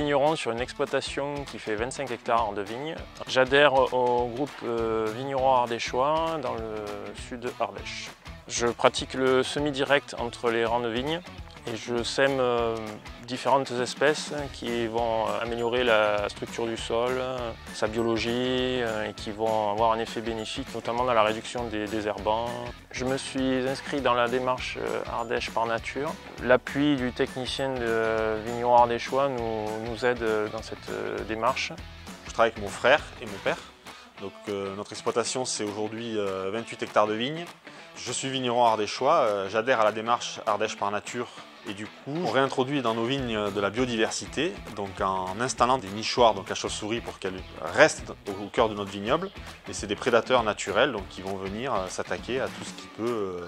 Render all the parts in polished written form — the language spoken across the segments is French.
vigneron sur une exploitation qui fait 25 hectares de vignes. J'adhère au groupe vigneron ardéchois dans le sud de Ardèche. Je pratique le semi-direct entre les rangs de vignes et je sème différentes espèces qui vont améliorer la structure du sol, sa biologie et qui vont avoir un effet bénéfique, notamment dans la réduction des désherbants. Je me suis inscrit dans la démarche Ardèche par nature. L'appui du technicien de vigneron ardéchois nous aide dans cette démarche. Je travaille avec mon frère et mon père. Donc, notre exploitation, c'est aujourd'hui 28 hectares de vignes. Je suis vigneron ardéchois, j'adhère à la démarche Ardèche par nature et du coup on réintroduit dans nos vignes de la biodiversité donc en installant des nichoirs donc à chauves-souris pour qu'elles restent au cœur de notre vignoble. Et c'est des prédateurs naturels donc, qui vont venir s'attaquer à tout ce qui peut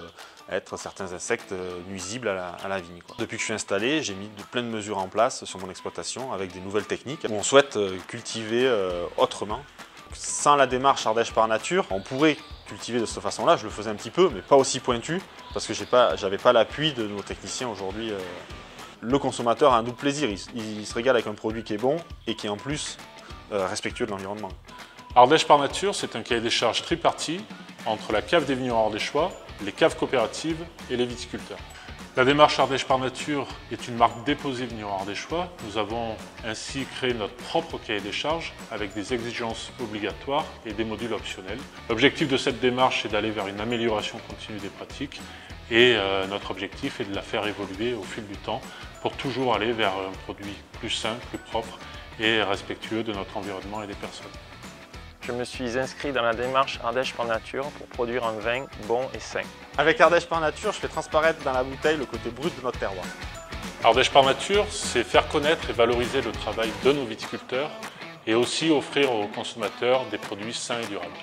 être certains insectes nuisibles à la vigne. Depuis que je suis installé, j'ai mis plein de mesures en place sur mon exploitation avec des nouvelles techniques où on souhaite cultiver autrement. Sans la démarche Ardèche par nature, on pourrait cultiver de cette façon-là, je le faisais un petit peu, mais pas aussi pointu, parce que j'avais pas l'appui de nos techniciens aujourd'hui. Le consommateur a un double plaisir, il se régale avec un produit qui est bon et qui est en plus respectueux de l'environnement. Ardèche par nature, c'est un cahier des charges tripartite entre la cave des vignerons ardéchois, les caves coopératives et les viticulteurs. La démarche Ardèche par nature est une marque déposée vigneron ardéchois. Nous avons ainsi créé notre propre cahier des charges avec des exigences obligatoires et des modules optionnels. L'objectif de cette démarche est d'aller vers une amélioration continue des pratiques et notre objectif est de la faire évoluer au fil du temps pour toujours aller vers un produit plus sain, plus propre et respectueux de notre environnement et des personnes. Je me suis inscrit dans la démarche Ardèche par nature pour produire un vin bon et sain. Avec Ardèche par nature, je fais transparaître dans la bouteille le côté brut de notre terroir. Ardèche par nature, c'est faire connaître et valoriser le travail de nos viticulteurs et aussi offrir aux consommateurs des produits sains et durables.